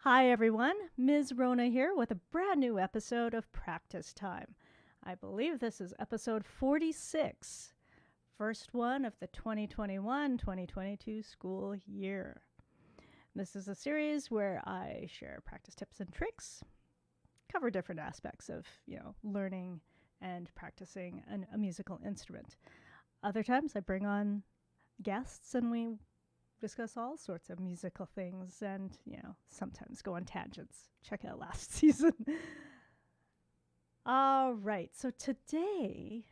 Hi everyone, Ms. Rhona here with a brand new episode of Practice Time. I believe this is episode 46, first one of the 2021-2022 school year. This is a series where I share practice tips and tricks, cover different aspects of, learning and practicing a musical instrument. Other times I bring on guests and we discuss all sorts of musical things and, sometimes go on tangents. Check out last season. All right. So today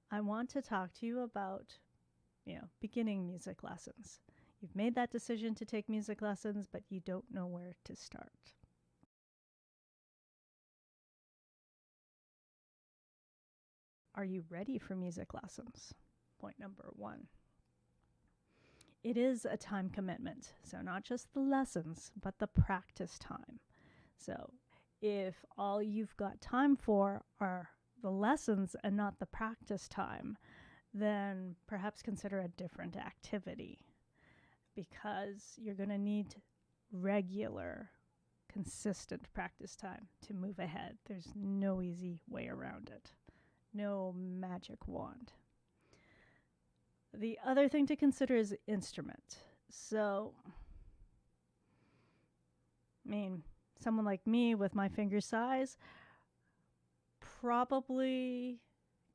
I want to talk to you about, beginning music lessons. You've made that decision to take music lessons, but you don't know where to start. Are you ready for music lessons? Point number one. It is a time commitment. So not just the lessons, but the practice time. So if all you've got time for are the lessons and not the practice time, then perhaps consider a different activity, because you're going to need regular, consistent practice time to move ahead. There's no easy way around it. No magic wand. The other thing to consider is instrument. So, someone like me with my finger size probably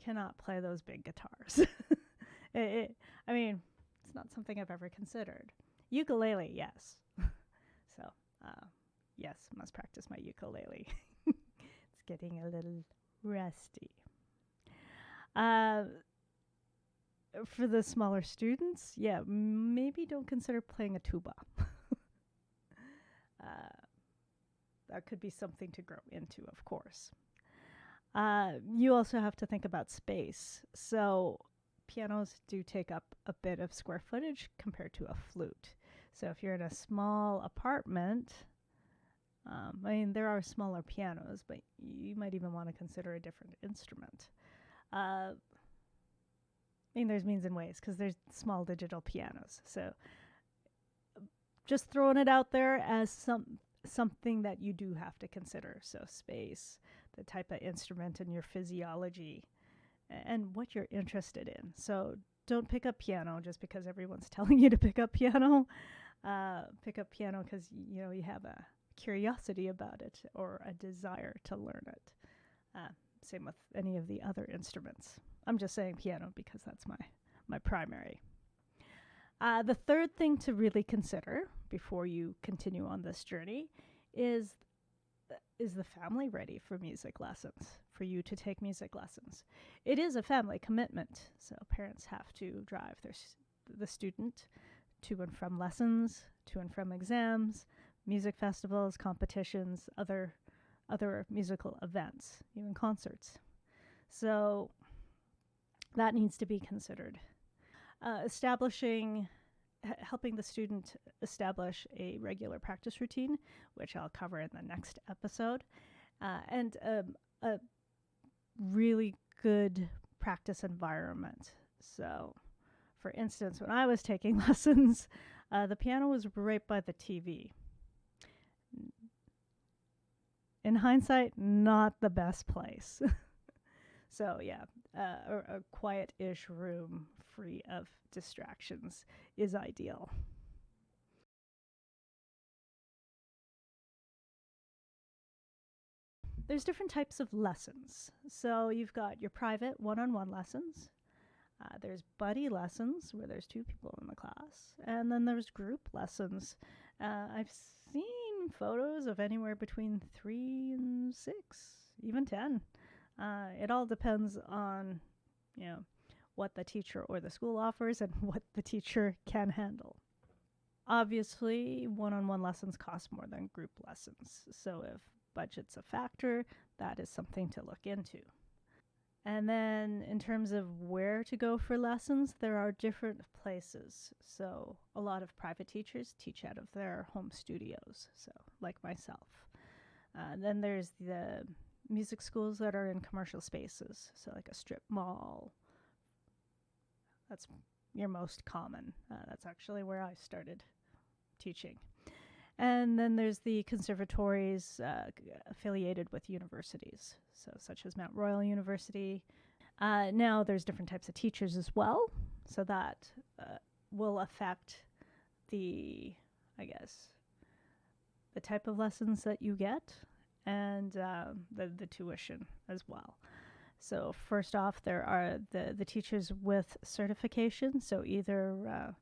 cannot play those big guitars. It's not something I've ever considered. Ukulele, yes. So, yes, must practice my ukulele. It's getting a little rusty. For the smaller students, maybe don't consider playing a tuba. That could be something to grow into, of course. You also have to think about space. So pianos do take up a bit of square footage compared to a flute. So if you're in a small apartment, there are smaller pianos, but you might even want to consider a different instrument. There's means and ways, because there's small digital pianos. So just throwing it out there as something that you do have to consider. So space, the type of instrument, and your physiology, and what you're interested in. So don't pick up piano just because everyone's telling you to pick up piano. Pick up piano because you have a curiosity about it or a desire to learn it. Same with any of the other instruments. I'm just saying piano because that's my primary. The third thing to really consider before you continue on this journey is the family ready for music lessons, for you to take music lessons? It is a family commitment, so parents have to drive the student to and from lessons, to and from exams, music festivals, competitions, other musical events, even concerts. So that needs to be considered. Helping the student establish a regular practice routine, which I'll cover in the next episode, and a really good practice environment. So, for instance, when I was taking lessons, the piano was right by the TV. In hindsight, not the best place. So a quiet-ish room free of distractions is ideal. There's different types of lessons. So you've got your private one-on-one lessons. There's buddy lessons where there's 2 people in the class. And then there's group lessons. I've seen photos of anywhere between 3 and 6, even 10. It all depends on, what the teacher or the school offers and what the teacher can handle. Obviously, one-on-one lessons cost more than group lessons. So if budget's a factor, that is something to look into. And then in terms of where to go for lessons, there are different places. So a lot of private teachers teach out of their home studios, so like myself. Then there's the music schools that are in commercial spaces, so like a strip mall. That's your most common. That's actually where I started teaching. And then there's the conservatories affiliated with universities, so such as Mount Royal University. Now there's different types of teachers as well, so that will affect the, I guess, the type of lessons that you get and the tuition as well. So first off, there are the teachers with certification, so either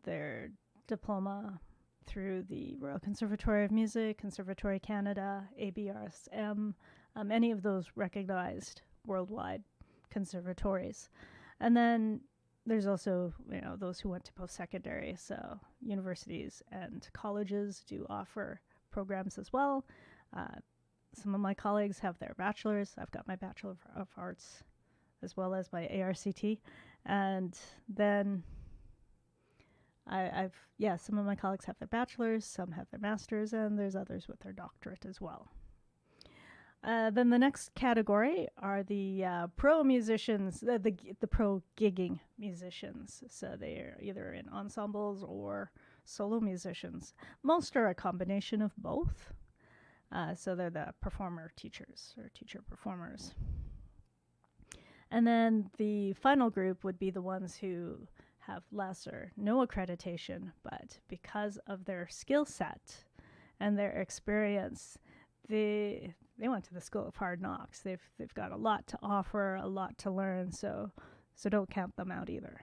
their diploma through the Royal Conservatory of Music, Conservatory Canada, ABRSM, any of those recognized worldwide conservatories. And then there's also, those who went to post-secondary, so universities and colleges do offer programs as well. Some of my colleagues have their bachelor's. I've got my Bachelor of Arts as well as my ARCT. And then some of my colleagues have their bachelor's, some have their master's, and there's others with their doctorate as well. Then the next category are the pro musicians, the pro gigging musicians. So they're either in ensembles or solo musicians. Most are a combination of both. So they're the performer teachers or teacher performers. And then the final group would be the ones who have less or no accreditation, but because of their skill set and their experience, they went to the School of Hard Knocks. They've got a lot to offer, a lot to learn, so don't count them out either.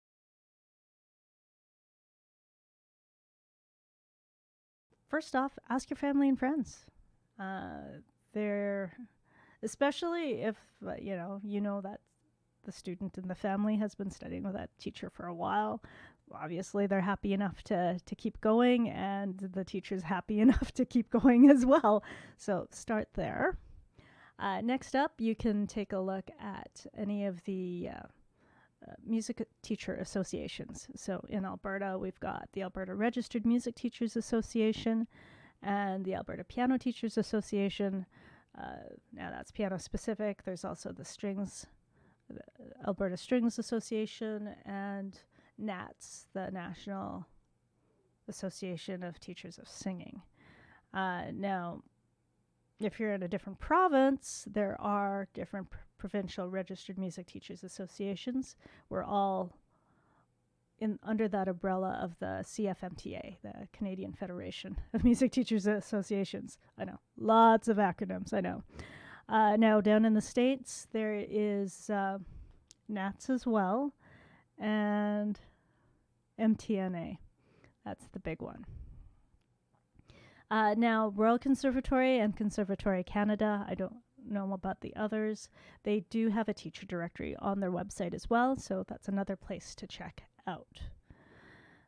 First off, ask your family and friends. Especially if you know that the student in the family has been studying with that teacher for a while. Obviously, they're happy enough to keep going, and the teacher's happy enough to keep going as well. So start there. Next up, you can take a look at any of the music teacher associations. So in Alberta, we've got the Alberta Registered Music Teachers Association and the Alberta Piano Teachers Association. Now that's piano specific. There's also the Alberta Strings Association, and NATS, the National Association of Teachers of Singing. Now, if you're in a different province, there are different provincial registered music teachers associations. We're all under that umbrella of the CFMTA, the Canadian Federation of Music Teachers Associations. I know, lots of acronyms, I know. Now, down in the States, there is NATS as well, and MTNA. That's the big one. Now, Royal Conservatory and Conservatory Canada, I don't know about the others. They do have a teacher directory on their website as well, so that's another place to check out.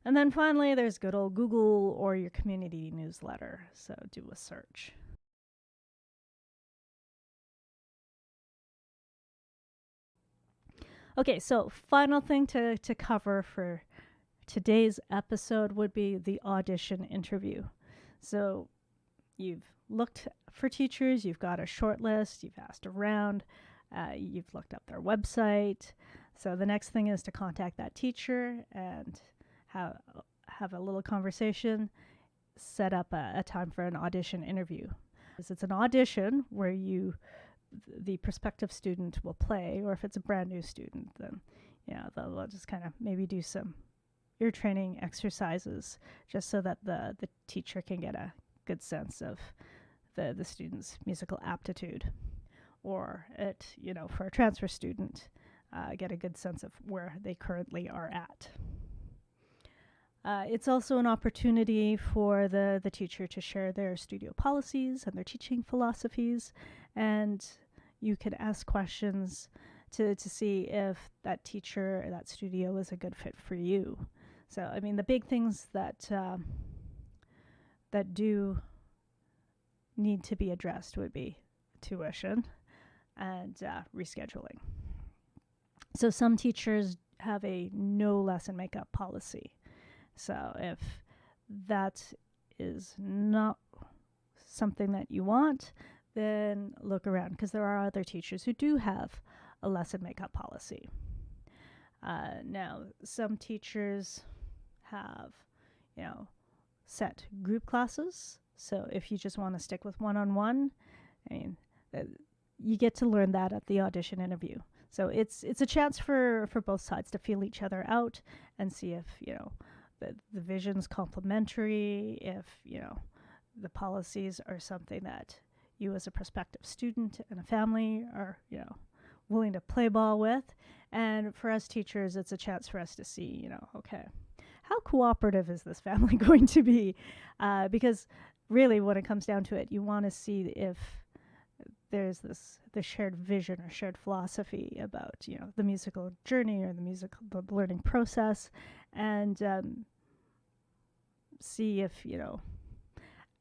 And then finally, there's good old Google or your community newsletter, so do a search. Okay, so final thing to cover for today's episode would be the audition interview. So you've looked for teachers, you've got a short list, you've asked around, you've looked up their website. So the next thing is to contact that teacher and have a little conversation, set up a time for an audition interview. It's an audition where the prospective student will play, or if it's a brand new student, then they'll just kind of maybe do some ear training exercises just so that the teacher can get a good sense of the student's musical aptitude, or for a transfer student, get a good sense of where they currently are at. It's also an opportunity for the teacher to share their studio policies and their teaching philosophies, and you can ask questions to see if that teacher or that studio is a good fit for you. So, I mean, the big things that do need to be addressed would be tuition and rescheduling. So some teachers have a no lesson makeup policy. So if that is not something that you want, then look around, because there are other teachers who do have a lesson makeup policy. Now, some teachers have, set group classes. So if you just want to stick with one-on-one, I mean, you get to learn that at the audition interview. So it's a chance for both sides to feel each other out and see if, the vision's complementary, if, the policies are something that you as a prospective student and a family are, willing to play ball with. And for us teachers, it's a chance for us to see, okay, how cooperative is this family going to be? Because really when it comes down to it, you want to see if there's the shared vision or shared philosophy about, the musical journey or the learning process, and see if,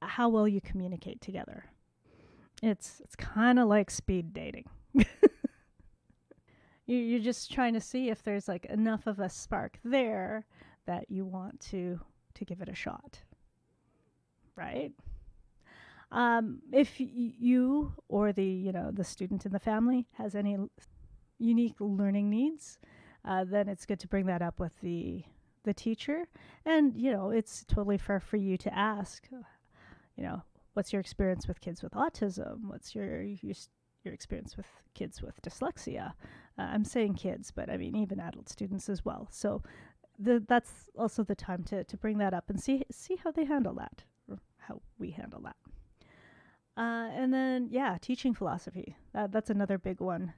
how well you communicate together. It's kind of like speed dating. You're just trying to see if there's like enough of a spark there that you want to give it a shot, right? If you or the student in the family has any unique learning needs, then it's good to bring that up with the teacher. And it's totally fair for you to ask, what's your experience with kids with autism? What's your experience with kids with dyslexia? I'm saying kids, but I mean even adult students as well. So that's also the time to bring that up and see how they handle that, or how we handle that. And then, teaching philosophy. That's another big one.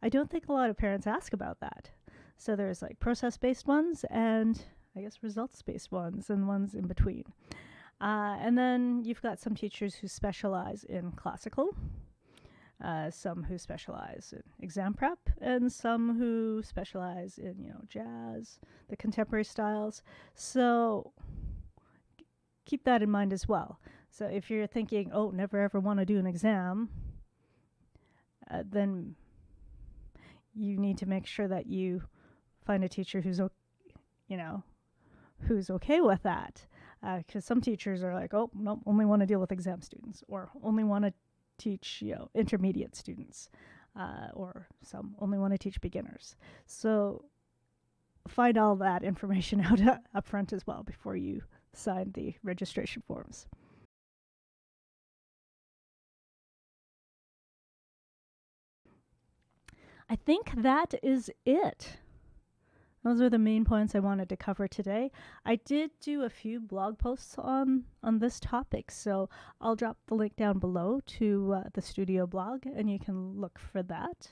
I don't think a lot of parents ask about that. So there's like process-based ones and I guess results-based ones and ones in between. And then you've got some teachers who specialize in classical, some who specialize in exam prep, and some who specialize in, jazz, the contemporary styles. So keep that in mind as well. So if you're thinking, never ever want to do an exam, then you need to make sure that you find a teacher who's okay with that. Because some teachers are like, no, only want to deal with exam students, or only want to teach, intermediate students, or some only want to teach beginners. So find all that information out up front as well before you sign the registration forms. I think that is it. Those are the main points I wanted to cover today. I did do a few blog posts on this topic, so I'll drop the link down below to the studio blog, and you can look for that.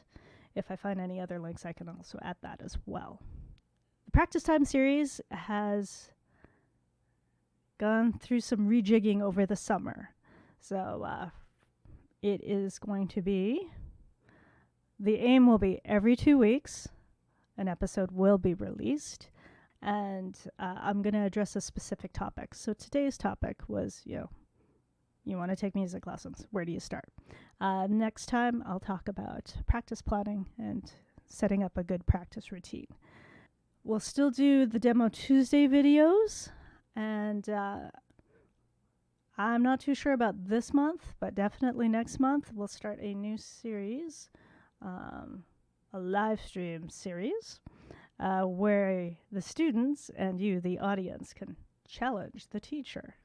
If I find any other links, I can also add that as well. The Practice Time series has gone through some rejigging over the summer. So it is going to be, the aim will be every 2 weeks, an episode will be released, and I'm going to address a specific topic. So today's topic was, you want to take music lessons. Where do you start? Next time, I'll talk about practice planning and setting up a good practice routine. We'll still do the Demo Tuesday videos, and I'm not too sure about this month, but definitely next month we'll start a new series, a live stream series, where the students and you, the audience, can challenge the teacher.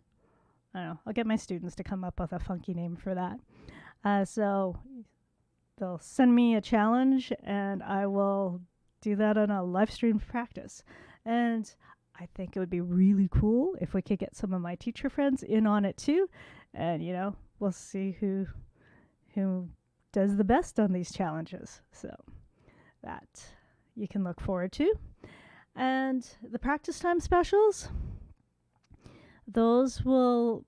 I don't know, I'll get my students to come up with a funky name for that. So they'll send me a challenge and I will do that on a live stream practice. And I think it would be really cool if we could get some of my teacher friends in on it too. And, we'll see who does the best on these challenges. So that you can look forward to. And the practice time specials, those will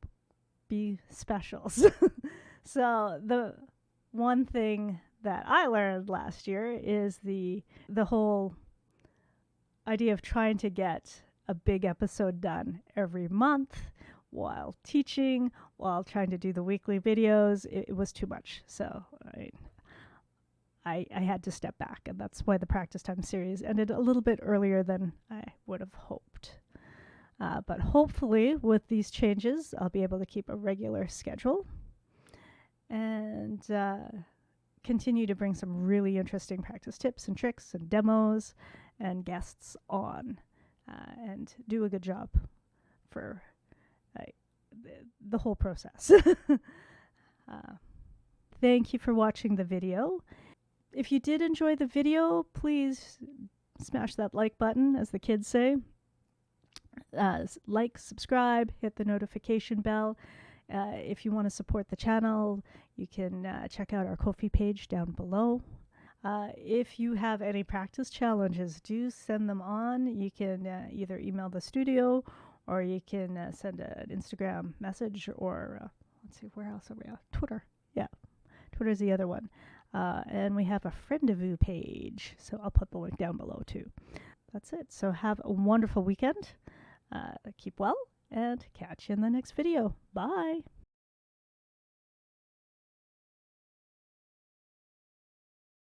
be specials. So the one thing that I learned last year is the whole idea of trying to get a big episode done every month while teaching, while trying to do the weekly videos. It was too much. So I had to step back, and that's why the Practice Time series ended a little bit earlier than I would have hoped. But hopefully with these changes, I'll be able to keep a regular schedule and continue to bring some really interesting practice tips and tricks and demos and guests on, and do a good job for the whole process. Thank you for watching the video. If you did enjoy the video, please smash that like button, as the kids say. Like, subscribe, hit the notification bell. If you want to support the channel, you can check out our Ko-fi page down below. If you have any practice challenges, do send them on. You can either email the studio, or you can send an Instagram message, or let's see, where else are we at? Twitter. Yeah, Twitter's the other one. And we have a friend-a-voo page, so I'll put the link down below too. That's it. So have a wonderful weekend. Keep well, and catch you in the next video. Bye.